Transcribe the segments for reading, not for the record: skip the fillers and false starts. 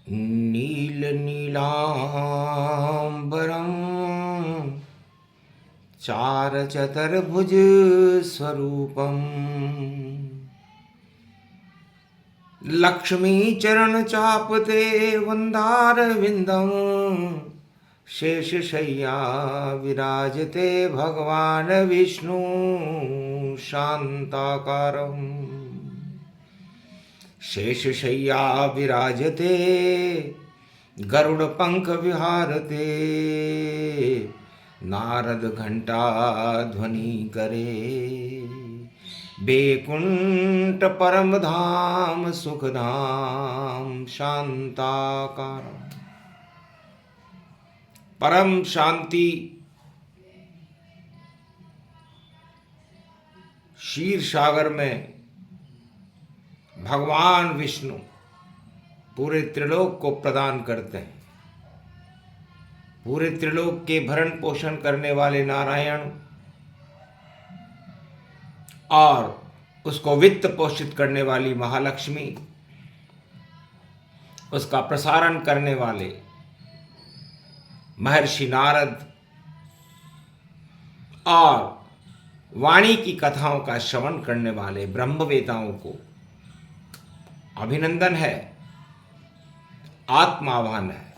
नीलनीलाम्बरं चारचतुर्भुज स्वरूपम् लक्ष्मीचरणचापते वन्दारविन्दं शेषशय्या विराजते भगवान् विष्णु शान्ताकारम् शेषशय्या विराजते गरुड़पंख विहारते नारद घंटा ध्वनि करे बैकुंठ परम धाम सुखधाम शांताकार। परम शांति क्षीर सागर में भगवान विष्णु पूरे त्रिलोक को प्रदान करते हैं। पूरे त्रिलोक के भरण पोषण करने वाले नारायण और उसको वित्त पोषित करने वाली महालक्ष्मी, उसका प्रसारण करने वाले महर्षि नारद और वाणी की कथाओं का श्रवण करने वाले ब्रह्मवेताओं को अभिनंदन है, आत्मावान है।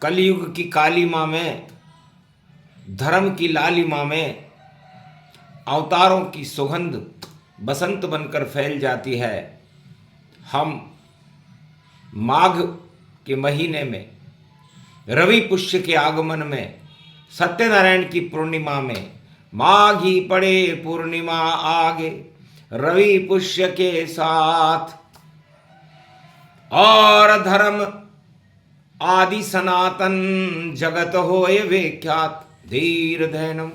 कलयुग की कालीमा में, धर्म की लालिमा में अवतारों की सुगंध बसंत बनकर फैल जाती है। हम माघ के महीने में, रवि पुष्य के आगमन में, सत्यनारायण की पूर्णिमा में, माघी पड़े पूर्णिमा आगे रवि पुष्य के साथ, और धर्म आदि सनातन जगत होए विख्यात धीर धैनम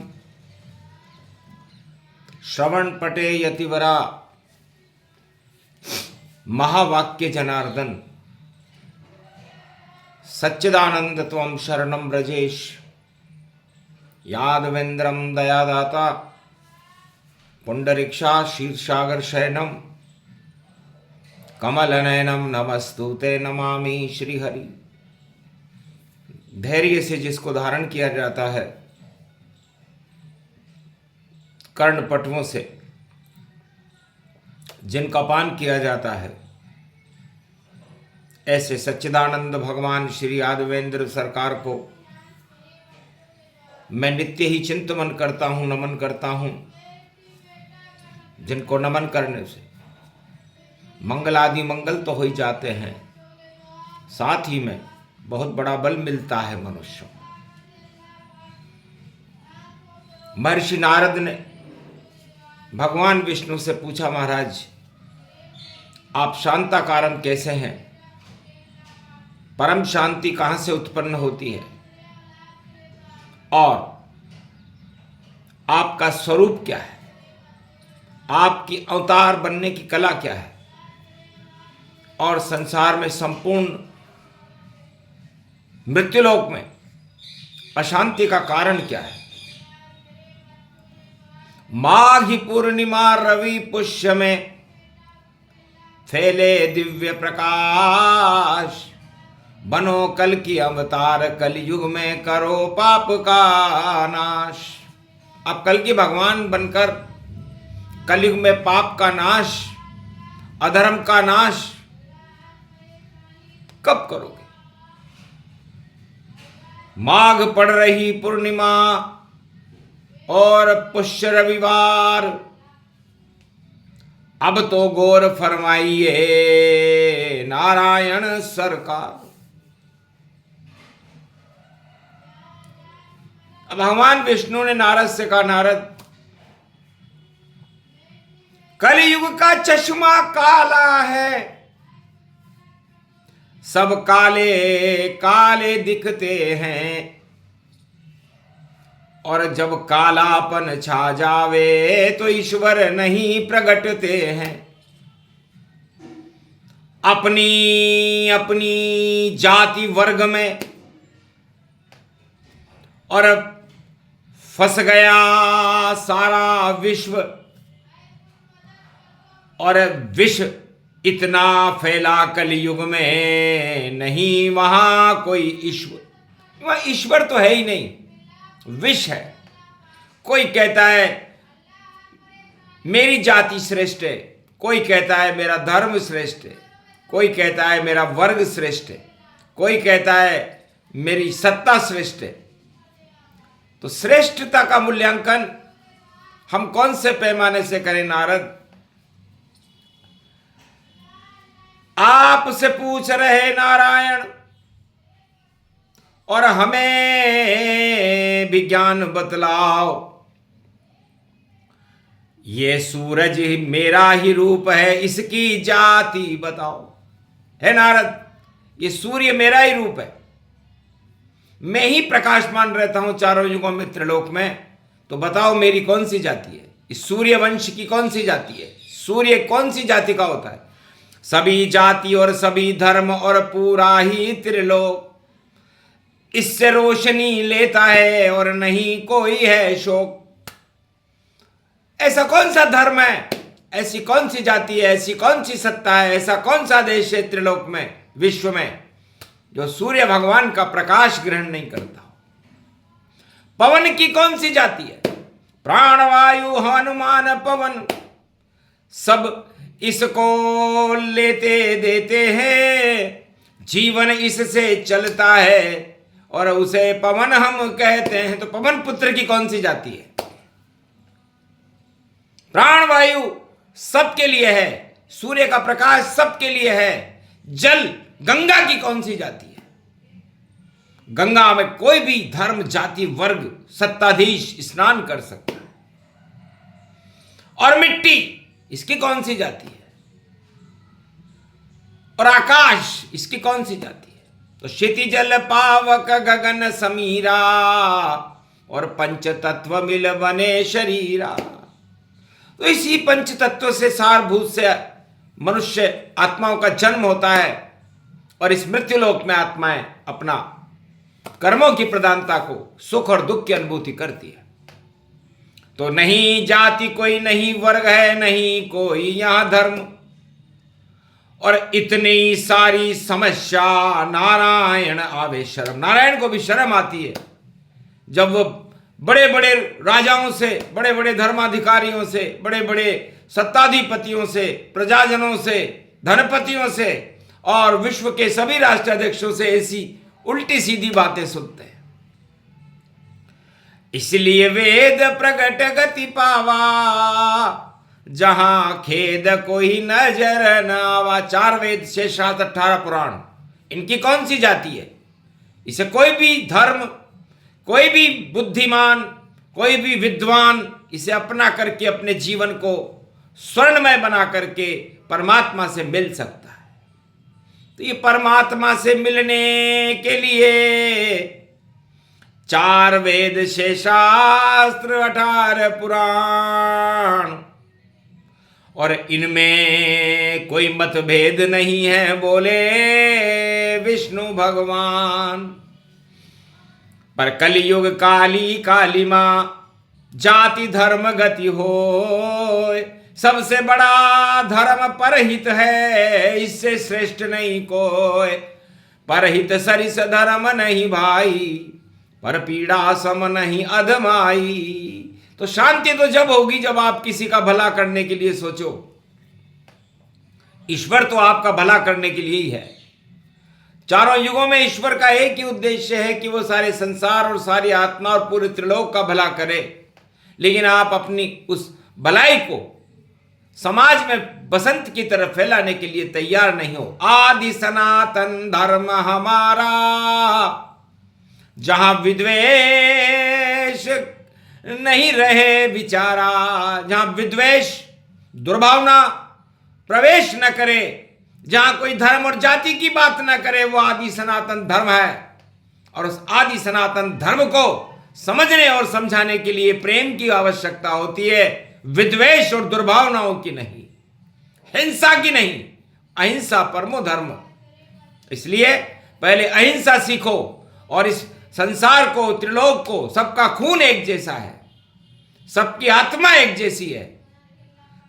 श्रवण पटे यतिवरा महावाक्य जनार्दन सच्चिदानंद त्वं शरणं ब्रजेश यादवेन्द्रम दयादाता पुंडरीक्षा क्षीरसागर शयनम कमलनयनम नमस्तुते नमामि श्रीहरि। धैर्य से जिसको धारण किया जाता है, कर्णपटुओं से जिनका पान किया जाता है, ऐसे सच्चिदानंद भगवान श्री यादवेंद्र सरकार को मैं नित्य ही चिंतन करता हूँ, नमन करता हूँ, जिनको नमन करने से मंगल आदि मंगल तो हो ही जाते हैं, साथ ही में बहुत बड़ा बल मिलता है मनुष्य। महर्षि नारद ने भगवान विष्णु से पूछा, महाराज आप शांताकारम कैसे हैं? परम शांति कहाँ से उत्पन्न होती है और आपका स्वरूप क्या है? आपकी अवतार बनने की कला क्या है? और संसार में संपूर्ण मृत्युलोक में अशांति का कारण क्या है? माघी पूर्णिमा रवि पुष्य में फैले दिव्य प्रकाश, बनो कल की अवतार कलयुग में करो पाप का नाश। अब कल की भगवान बनकर कलयुग में पाप का नाश, अधर्म का नाश कब करोगे? माघ पड़ रही पूर्णिमा और पुष्य रविवार, अब तो गौर फरमाइए नारायण सरकार। अब भगवान विष्णु ने नारद से कहा, नारद कलयुग का चश्मा काला है, सब काले काले दिखते हैं, और जब कालापन छा जावे तो ईश्वर नहीं प्रगटते हैं। अपनी अपनी जाति वर्ग में और फंस गया सारा विश्व, और विष इतना फैला कलयुग में, नहीं वहां कोई ईश्वर। वह ईश्वर तो है ही नहीं, विष है। कोई कहता है मेरी जाति श्रेष्ठ है, कोई कहता है मेरा धर्म श्रेष्ठ है, कोई कहता है मेरा वर्ग श्रेष्ठ है, कोई कहता है मेरी सत्ता श्रेष्ठ है। तो श्रेष्ठता का मूल्यांकन हम कौन से पैमाने से करें नारद? आपसे पूछ रहे नारायण, और हमें विज्ञान बतलाओ। ये सूरज मेरा ही रूप है, इसकी जाति बताओ। है नारद, ये सूर्य मेरा ही रूप है, मैं ही प्रकाशमान रहता हूं चारों युगों में त्रिलोक में। तो बताओ मेरी कौन सी जाति है? इस सूर्य वंश की कौन सी जाति है? सूर्य कौन सी जाति का होता है? सभी जाति और सभी धर्म और पूरा ही त्रिलोक इससे रोशनी लेता है, और नहीं कोई है शोक। ऐसा कौन सा धर्म है, ऐसी कौन सी जाति है, ऐसी कौन सी सत्ता है, ऐसा कौन सा देश है त्रिलोक में, विश्व में, जो सूर्य भगवान का प्रकाश ग्रहण नहीं करता? पवन की कौन सी जाति है? प्राणवायु हनुमान पवन सब इसको लेते देते हैं, जीवन इससे चलता है, और उसे पवन हम कहते हैं। तो पवन पुत्र की कौन सी जाति है? प्राणवायु सबके लिए है, सूर्य का प्रकाश सबके लिए है। जल गंगा की कौन सी जाति है? गंगा में कोई भी धर्म जाति वर्ग सत्ताधीश स्नान कर सकता है। और मिट्टी, इसकी कौन सी जाति है? और आकाश, इसकी कौन सी जाति है? तो क्षिति जल पावक गगन समीरा, और पंच तत्व मिल बने शरीरा। तो इसी पंच तत्व से सारभूत से मनुष्य आत्माओं का जन्म होता है, और इस मृत्युलोक में आत्माएं अपना कर्मों की प्रधानता को, सुख और दुख की अनुभूति करती है। तो नहीं जाति कोई, नहीं वर्ग है, नहीं कोई यहां धर्म, और इतनी सारी समस्या नारायण आवे शर्म। नारायण को भी शर्म आती है जब वो बड़े बड़े राजाओं से, बड़े बड़े धर्माधिकारियों से, बड़े बड़े सत्ताधिपतियों से, प्रजाजनों से, धनपतियों से और विश्व के सभी राष्ट्राध्यक्षों से ऐसी उल्टी सीधी बातें सुनते हैं। इसलिए वेद प्रगट गति पावा, जहां खेद कोई नजर न आवा। 4 वेद, 6 शास्त्र, 18 पुराण, इनकी कौन सी जाति है? इसे कोई भी धर्म, कोई भी बुद्धिमान, कोई भी विद्वान इसे अपना करके अपने जीवन को स्वर्णमय बना करके परमात्मा से मिल सकता है। तो ये परमात्मा से मिलने के लिए 4 वेद, 6 शास्त्र, 18 पुराण, और इनमें कोई मतभेद नहीं है, बोले विष्णु भगवान। पर कलयुग काली काली माँ, जाति धर्म गति हो। सबसे बड़ा धर्म परहित है, इससे श्रेष्ठ नहीं कोई। परहित सरिस धर्म नहीं भाई, पर पीड़ा सम नहीं अधमाई। तो शांति तो जब होगी जब आप किसी का भला करने के लिए सोचो। ईश्वर तो आपका भला करने के लिए ही है। चारों युगों में ईश्वर का एक ही उद्देश्य है कि वो सारे संसार और सारी आत्मा और पूरे त्रिलोक का भला करे। लेकिन आप अपनी उस भलाई को समाज में बसंत की तरफ फैलाने के लिए तैयार नहीं हो। आदि सनातन धर्म हमारा, जहां विद्वेष नहीं रहे विचारा, जहां विद्वेष दुर्भावना प्रवेश न करे, जहां कोई धर्म और जाति की बात न करे, वो आदि सनातन धर्म है। और उस आदि सनातन धर्म को समझने और समझाने के लिए प्रेम की आवश्यकता होती है, विद्वेष और दुर्भावनाओं की नहीं, हिंसा की नहीं। अहिंसा परमो धर्म। इसलिए पहले अहिंसा सीखो, और इस संसार को, त्रिलोक को, सबका खून एक जैसा है, सबकी आत्मा एक जैसी है,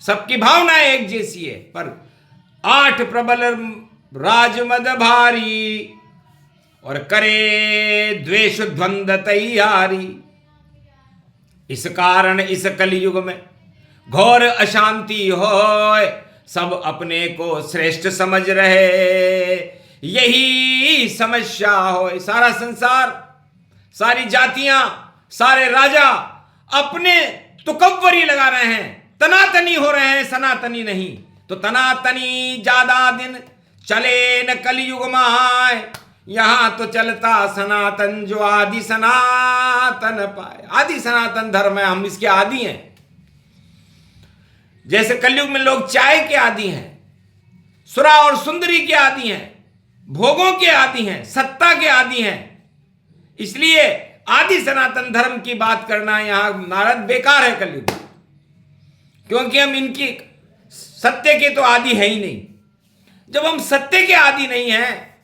सबकी भावनाएं एक जैसी है, पर 8 प्रबल राजमद भारी, और करे द्वेष द्वंद तैयारी। इस कारण इस कलयुग में घोर अशांति होए, सब अपने को श्रेष्ठ समझ रहे, यही समस्या होए। सारा संसार, सारी जातियां, सारे राजा अपने तुकव्वरी लगा रहे हैं, तनातनी हो रहे हैं, सनातनी नहीं। तो तनातनी ज्यादा दिन चले न कलयुग माए, यहां तो चलता सनातन जो आदि सनातन पाए। आदि सनातन धर्म है, हम इसके आदि हैं। जैसे कलयुग में लोग चाय के आदि हैं, सुरा और सुंदरी के आदि हैं, भोगों के आदि हैं, सत्ता के आदि हैं। इसलिए आदि सनातन धर्म की बात करना यहां नारद बेकार है कलयुग, क्योंकि हम इनकी सत्य के तो आदि है ही नहीं। जब हम सत्य के आदि नहीं हैं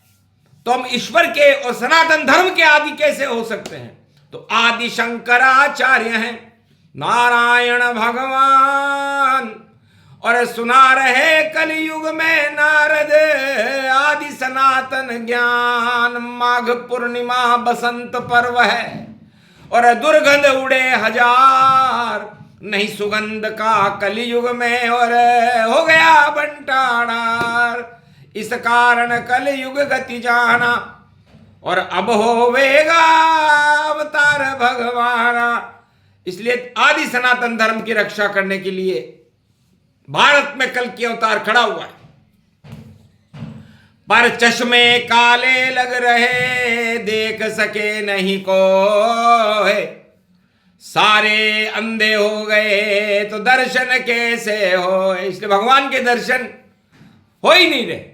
तो हम ईश्वर के और सनातन धर्म के आदि कैसे हो सकते हैं? तो आदि शंकराचार्य हैं, नारायण भगवान, और सुना रहे कलयुग में नारद आदि सनातन ज्ञान। माघ पूर्णिमा बसंत पर्व है और दुर्गंध उड़े हजार, नहीं सुगंध का कलयुग में और हो गया बंटाणार। इस कारण कलयुग गति जाना और अब होवेगा अवतार भगवाना। इसलिए आदि सनातन धर्म की रक्षा करने के लिए भारत में कल की अवतार खड़ा हुआ है। पर चश्मे काले लग रहे, देख सके नहीं कोई, सारे अंधे हो गए तो दर्शन कैसे हो? इसलिए भगवान के दर्शन हो ही नहीं रहे,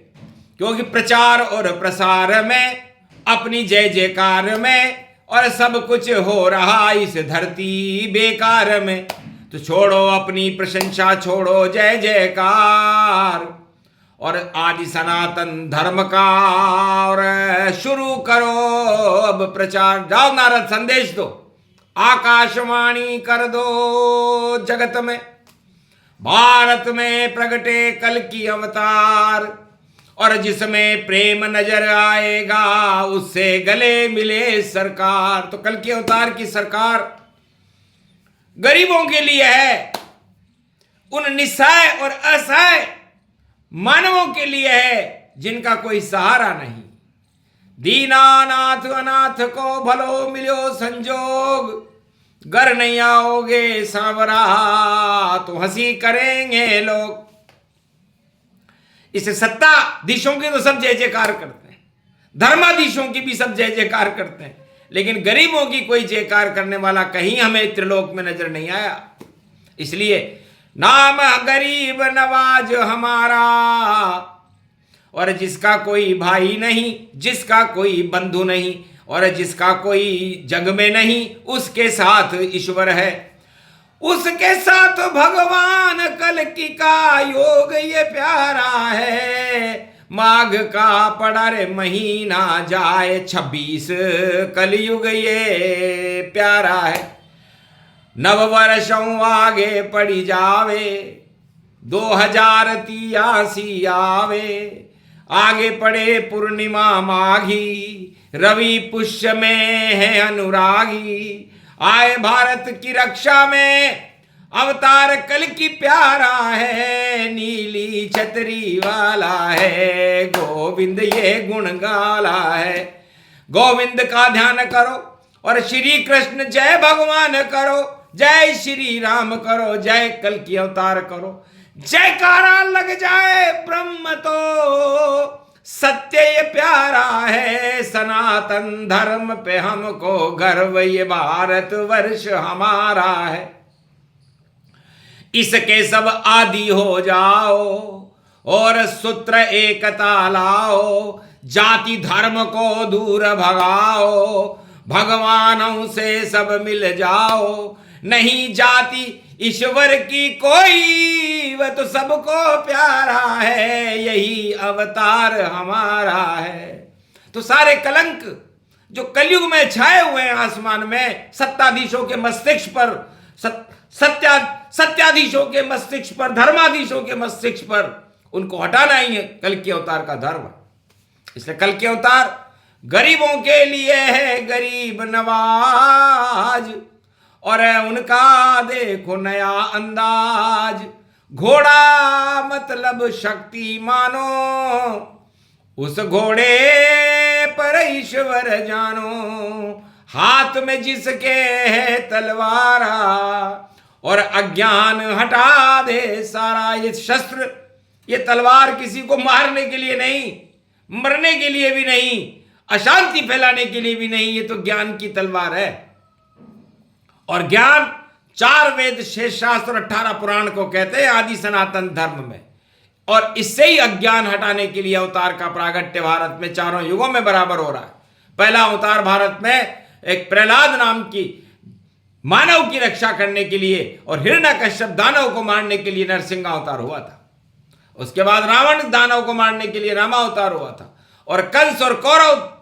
क्योंकि प्रचार और प्रसार में, अपनी जय जयकार में, और सब कुछ हो रहा इस धरती बेकार में। तो छोड़ो अपनी प्रशंसा, छोड़ो जय जयकार, और आदि सनातन धर्म का और शुरू करो अब प्रचार। जाओ नारद, संदेश दो, आकाशवाणी कर दो जगत में, भारत में प्रगटे कल की अवतार, और जिसमें प्रेम नजर आएगा उससे गले मिले सरकार। तो कल की अवतार की सरकार गरीबों के लिए है, उन निस्सहाय और असहाय मानवों के लिए है जिनका कोई सहारा नहीं। दीनानाथ अनाथ को भलो मिलो संजोग, घर नहीं आओगे सांवरा तो हंसी करेंगे लोग। इसे सत्ताधीशों के तो सब जय जयकार करते हैं, धर्माधीशों की भी सब जय जयकार करते हैं, लेकिन गरीबों की कोई जयकार करने वाला कहीं हमें त्रिलोक में नजर नहीं आया। इसलिए नाम गरीब नवाज हमारा, और जिसका कोई भाई नहीं, जिसका कोई बंधु नहीं, और जिसका कोई जग में नहीं, उसके साथ ईश्वर है, उसके साथ भगवान कल की का योग ये प्यारा है। माघ का पड़ा रे महीना जाए 26, कलयुग ये प्यारा है। नव वर्षों आगे पड़ी जावे, 2083 आवे, आगे पड़े पूर्णिमा माघी, रवि पुष्य में है अनुरागी। आए भारत की रक्षा में अवतार कल की प्यारा है, नीली छतरी वाला है, गोविंद ये गुण गाला है। गोविंद का ध्यान करो और श्री कृष्ण जय भगवान करो, जय श्री राम करो, जय कल की अवतार करो। जयकारा लग जाए ब्रह्म तो सत्य ये प्यारा है, सनातन धर्म पे हमको गर्व, ये भारत वर्ष हमारा है। इसके सब आदि हो जाओ और सूत्र एकता लाओ, जाति धर्म को दूर भगाओ, भगवानों से सब मिल जाओ। नहीं जाति ईश्वर की कोई, वह तो सबको प्यारा है, यही अवतार हमारा है। तो सारे कलंक जो कलयुग में छाए हुए हैं आसमान में, सत्ताधीशों के मस्तिष्क पर, सत्याधीशों के मस्तिष्क पर, धर्माधीशों के मस्तिष्क पर, उनको हटाना ही है कल के अवतार का धर्म। इसलिए कल के अवतार गरीबों के लिए है गरीब नवाज, और उनका देखो नया अंदाज। घोड़ा मतलब शक्ति मानो, उस घोड़े पर ईश्वर जानो। हाथ में जिसके है तलवारा, और अज्ञान हटा दे सारा। ये शस्त्र, ये तलवार किसी को मारने के लिए नहीं, मरने के लिए भी नहीं, अशांति फैलाने के लिए भी नहीं, ये तो ज्ञान की तलवार है। और ज्ञान 4 वेद, 6 शास्त्र और 18 पुराण को कहते हैं आदि सनातन धर्म में। और इससे ही अज्ञान हटाने के लिए अवतार का प्रागट्य भारत में 4 युगों में बराबर हो रहा है। पहला अवतार भारत में एक प्रहलाद नाम की मानव की रक्षा करने के लिए और हिरण्यकश्यप दानव को मारने के लिए नरसिंह अवतार हुआ था। उसके बाद रावण दानव को मारने के लिए रामा अवतार हुआ था, और कंस और कौरव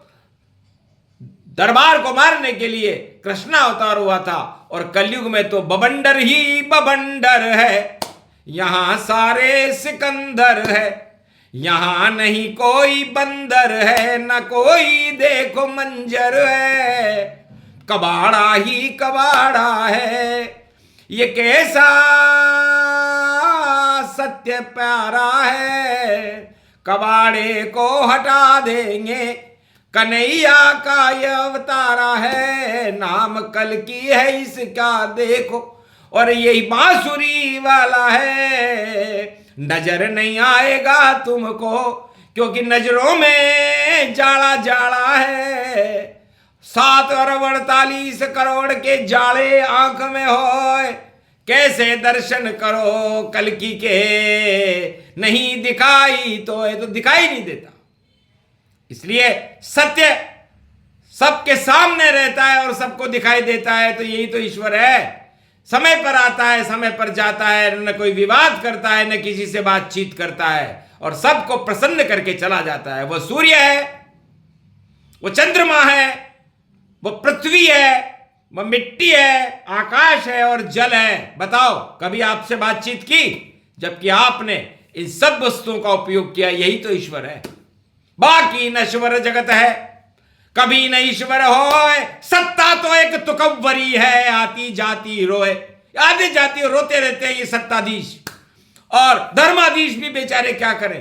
दरबार को मारने के लिए कृष्णा अवतार हुआ था। और कलयुग में तो बबंडर ही बबंडर है, यहां सारे सिकंदर है। यहां नहीं कोई बंदर है, न कोई देखो मंजर है। कबाड़ा ही कबाड़ा है, ये कैसा सत्य प्यारा है। कबाड़े को हटा देंगे, कन्हैया का ये अवतारा है। नाम कल की है इसका देखो, और यही बांसुरी वाला है। नजर नहीं आएगा तुमको, क्योंकि नजरों में जाड़ा जाड़ा है। 7 अरब 48 करोड़ के जाड़े आंख में होए, कैसे दर्शन करो कल की के। नहीं दिखाई तो ये तो दिखाई नहीं देता। इसलिए सत्य सबके सामने रहता है और सबको दिखाई देता है, तो यही तो ईश्वर है। समय पर आता है, समय पर जाता है, न कोई विवाद करता है, न किसी से बातचीत करता है, और सबको प्रसन्न करके चला जाता है। वो सूर्य है, वो चंद्रमा है, वो पृथ्वी है, वो मिट्टी है, आकाश है और जल है। बताओ कभी आपसे बातचीत की? जबकि आपने इन सब वस्तुओं का उपयोग किया। यही तो ईश्वर है। बाकी नश्वर जगत है, कभी न ईश्वर होए। सत्ता तो एक तुकव्वरी है, आती जाती रोए। आती जाती रोते रहते हैं ये सत्ताधीश, और धर्माधीश भी बेचारे क्या करें।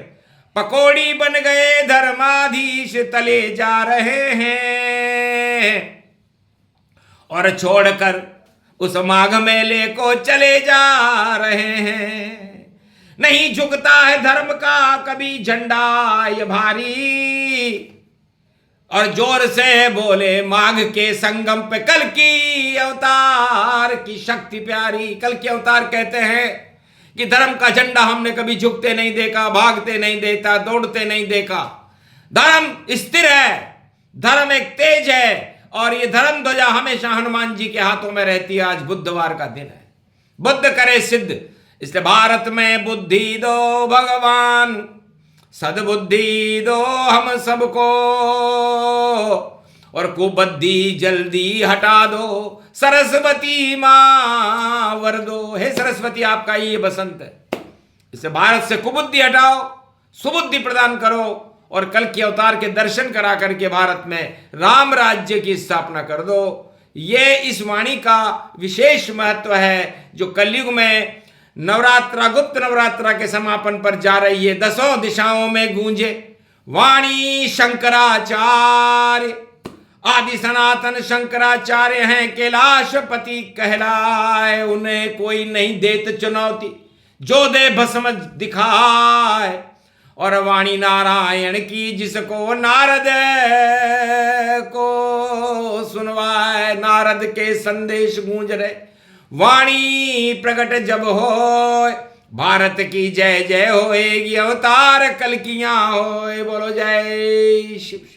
पकौड़ी बन गए धर्माधीश, तले जा रहे हैं, और छोड़कर उस माघ मेले को चले जा रहे हैं। नहीं झुकता है धर्म का कभी झंडा ये भारी, और जोर से बोले माघ के संगम पे कल की अवतार की शक्ति प्यारी। कल की अवतार कहते हैं कि धर्म का झंडा हमने कभी झुकते नहीं देखा, भागते नहीं देखा, दौड़ते नहीं देखा। धर्म स्थिर है, धर्म एक तेज है, और ये धर्म ध्वजा हमेशा हनुमान जी के हाथों में रहती है। आज बुधवार का दिन है, बुद्ध करे सिद्ध। इसलिए भारत में बुद्धि दो भगवान, सद्बुद्धि दो हम सबको, और कुबुद्धि जल्दी हटा दो। सरस्वती मां वर दो। हे सरस्वती, आपका ये बसंत है। इससे भारत से कुबुद्धि हटाओ, सुबुद्धि प्रदान करो, और कल के अवतार के दर्शन करा करके भारत में राम राज्य की स्थापना कर दो। ये इस वाणी का विशेष महत्व है, जो कलयुग में नवरात्रा, गुप्त नवरात्रा के समापन पर जा रही है। 10 दिशाओं में गूंजे वाणी शंकराचार्य। आदि सनातन शंकराचार्य हैं, कैलाशपति कहलाए। उन्हें कोई नहीं देत चुनौती, जो दे भस्म दिखाए। और वाणी नारायण की, जिसको नारद को सुनवाए। नारद के संदेश गूंज रहे, वाणी प्रकट जब हो। भारत की जय जय होएगी, अवतार कल्कियां होए। बोलो जय शिव।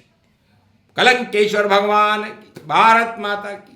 कलंकेश्वर भगवान की, भारत माता की।